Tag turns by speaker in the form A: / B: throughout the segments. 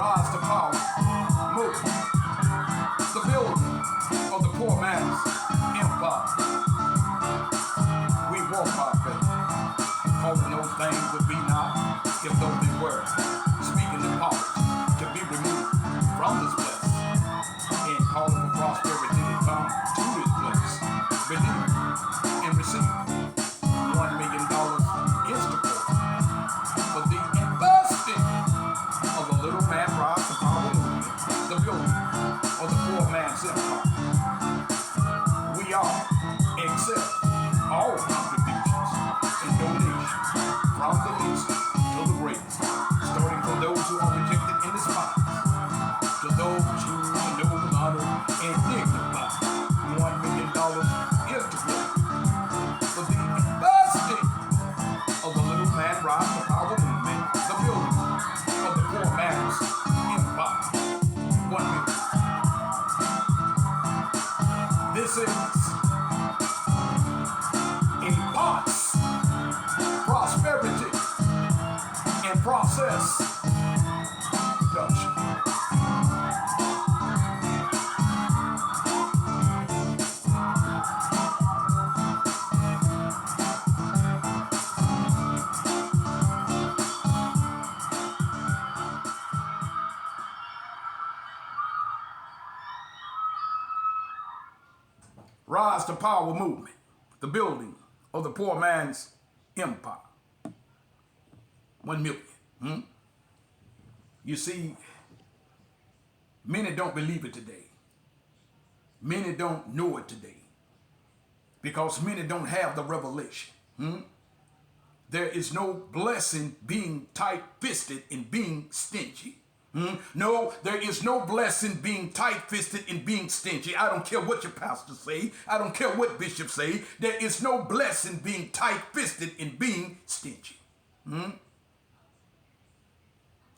A: rise to power, move the building of the poor man's empire. We walk by faith, calling those things that be not, if though they were, speaking the power to be removed from this place, and calling for prosperity to come to this place. Believe and receive. $1 million is the goal for the investing of the little man rise to power movement, the building of the poor man's empire. We are accept all contributions and donations from the least to the greatest, starting from those who are rejected and despised to those who are noble, honored, and dignified. $1 million is the goal for the investing of the little man rise to power movement, the building of the poor man's empire. 1 million. This is a parts, prosperity, and process production. Rise to power movement, the building of the poor man's empire. 1 million. You see, many don't believe it today. Many don't know it today because many don't have the revelation. There is no blessing being tight-fisted and being stingy. No, there is no blessing being tight-fisted and being stingy. I don't care what your pastor say. I don't care what bishop say. There is no blessing being tight-fisted and being stingy.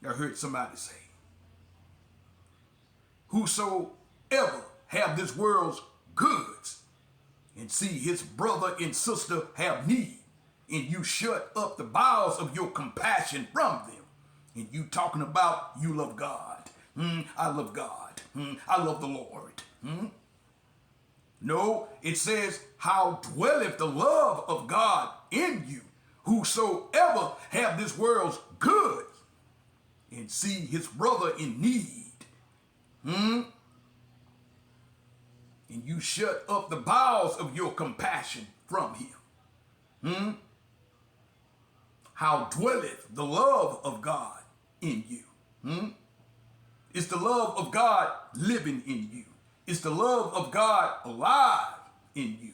A: I heard somebody say, whosoever have this world's goods and see his brother and sister have need, and you shut up the bowels of your compassion from them, and you talking about you love God. I love God. I love the Lord. No, it says, how dwelleth the love of God in you, whosoever have this world's goods and see his brother in need. And you shut up the bowels of your compassion from him. How dwelleth the love of God in you? Is the love of God living in you? Is the love of God alive in you?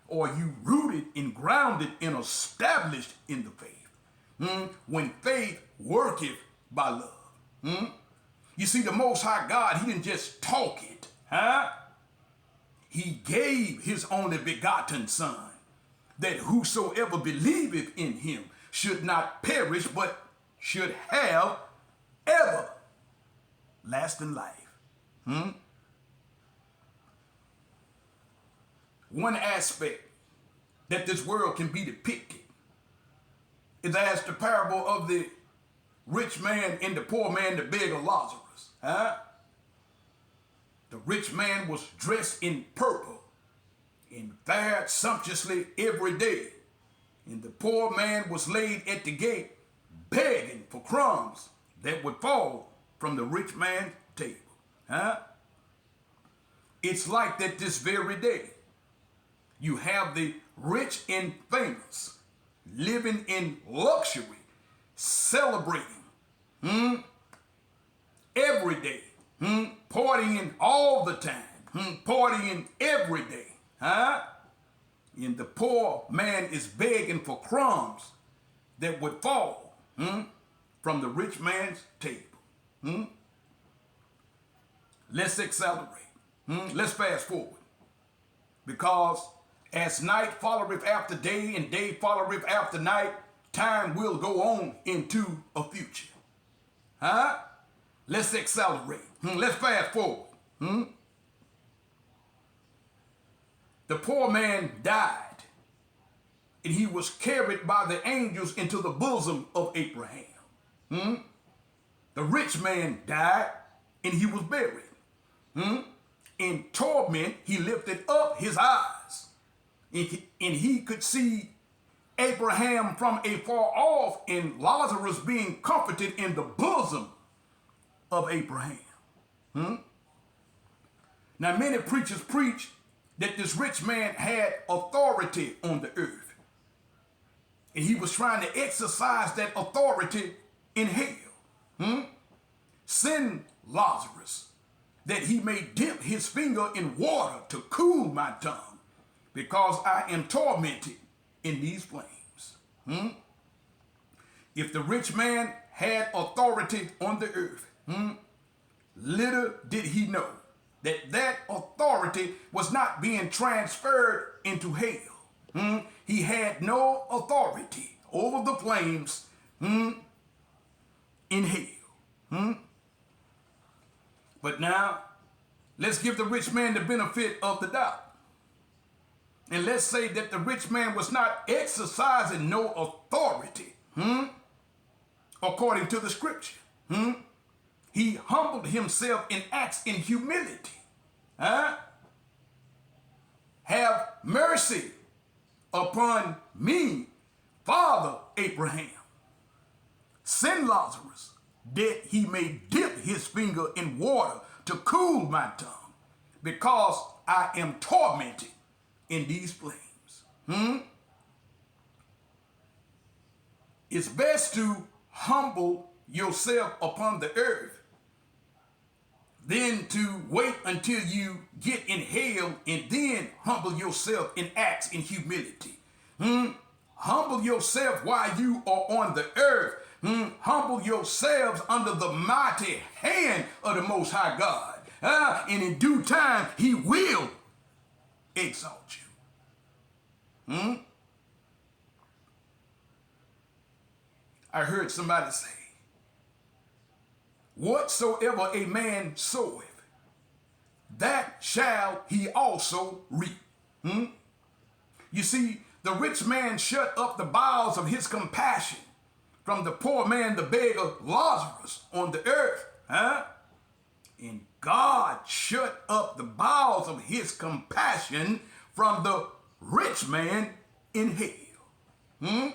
A: Or are you rooted and grounded and established in the faith? When faith worketh by love. You see, the Most High God, he didn't just talk it. He gave his only begotten Son, that whosoever believeth in him should not perish, but should have everlasting life. One aspect that this world can be depicted is as the parable of the rich man and the poor man, the beggar Lazarus. The rich man was dressed in purple and fared sumptuously every day. And the poor man was laid at the gate begging for crumbs that would fall from the rich man's table. It's like that this very day. You have the rich and famous living in luxury, celebrating every day, partying all the time, partying every day. And the poor man is begging for crumbs that would fall from the rich man's table. Let's accelerate. Let's fast forward. Because as night followeth after day and day followeth after night, time will go on into a future. Let's accelerate. Let's fast forward. The poor man died, and he was carried by the angels into the bosom of Abraham. The rich man died and he was buried. In torment, he lifted up his eyes and he could see Abraham from afar off and Lazarus being comforted in the bosom of Abraham. Now, many preachers preach that this rich man had authority on the earth. And he was trying to exercise that authority in hell. Send Lazarus that he may dip his finger in water to cool my tongue, because I am tormented in these flames. If the rich man had authority on the earth, little did he know that that authority was not being transferred into hell. He had no authority over the flames in hell. But now, let's give the rich man the benefit of the doubt. And let's say that the rich man was not exercising no authority according to the scripture. He humbled himself and acts in humility. Have mercy upon me, Father Abraham. Send Lazarus that he may dip his finger in water to cool my tongue, because I am tormented in these flames. It's best to humble yourself upon the earth than to wait until you get in hell and then humble yourself in acts in humility. Humble yourself while you are on the earth. Humble yourselves under the mighty hand of the Most High God. And in due time, he will exalt you. I heard somebody say, whatsoever a man soweth, that shall he also reap. You see, the rich man shut up the bowels of his compassion from the poor man, the beggar, Lazarus, on the earth. And God shut up the bowels of his compassion from the rich man in hell.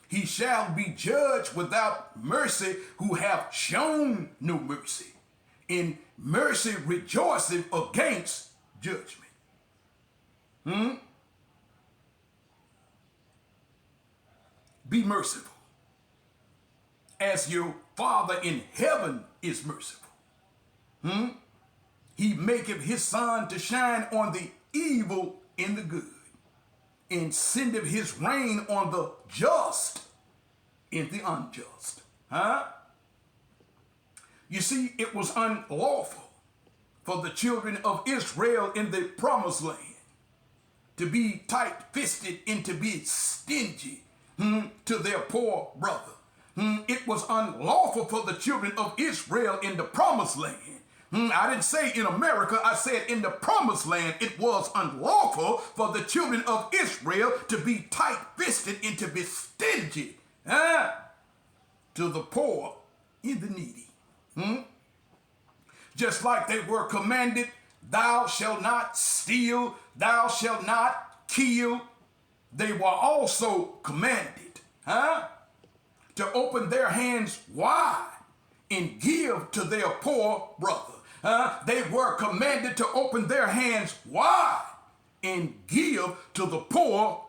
A: He shall be judged without mercy who have shown no mercy. In mercy rejoiceth against judgment. Be merciful, as your Father in heaven is merciful. He maketh his sun to shine on the evil and the good, and sendeth his rain on the just and the unjust. You see, it was unlawful for the children of Israel in the promised land to be tight-fisted and to be stingy to their poor brother. It was unlawful for the children of Israel in the promised land. I didn't say in America, I said in the promised land. It was unlawful for the children of Israel to be tight-fisted and to be stingy to the poor and the needy. Just like they were commanded, thou shalt not steal, thou shalt not kill, they were also commanded to open their hands wide and give to their poor brother. They were commanded to open their hands wide and give to the poor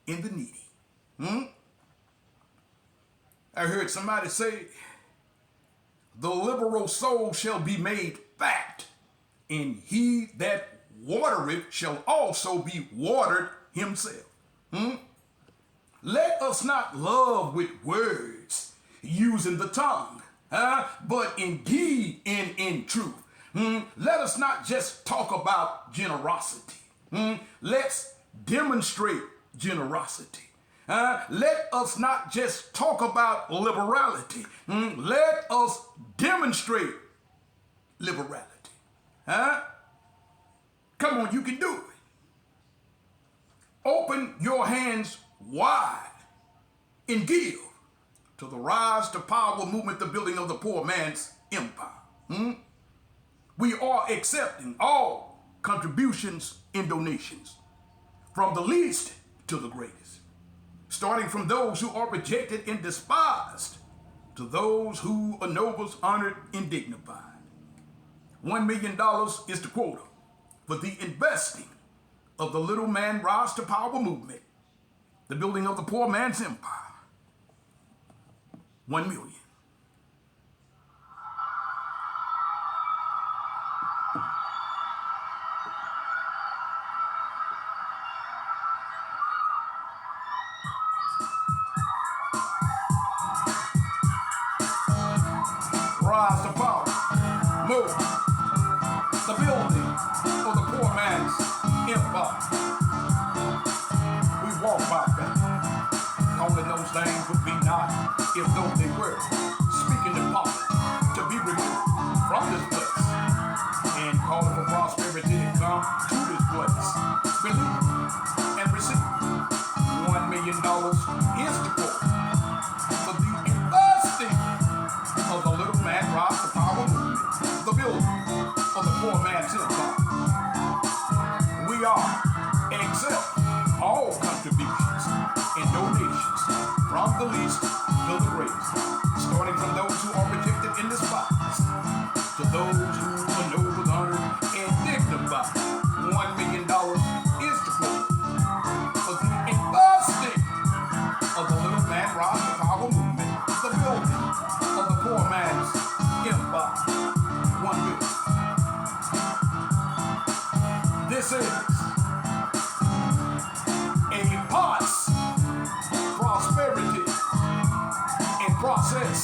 A: and the needy. I heard somebody say, the liberal soul shall be made fat, and he that watereth shall also be watered himself. Let us not love with words, using the tongue, but in deed and in truth. Let us not just talk about generosity. Let's demonstrate generosity. Let us not just talk about liberality. Let us demonstrate liberality. Come on, you can do it. Open your hands wide and give to the Rise to Power movement, the building of the poor man's empire. We are accepting all contributions and donations, from the least to the greatest, starting from those who are rejected and despised to those who are nobles, honored, and dignified. $1 million is the quota for the investing of the Little Man Rise to Power movement, the building of the poor man's empire. 1 million. Rise to power. Move. The building of the poor man's empire. We walk by faith, calling those things would be not if though they were. Speaking the power to be removed from this place and calling for prosperity to come to this place. Believe and receive. $1 million is the quote for the investing of the Little Man Rise to Power movement, the building of the poor man's empire. We are accept all contributions and donations from the least to the greatest, starting from those who are rejected and despised to those who are noble, honored, and dignified. $1 million is the quote for the investing of the Little Man Rise to Power movement, the building of the poor man's empire. 1 million. This is a parts prosperity and process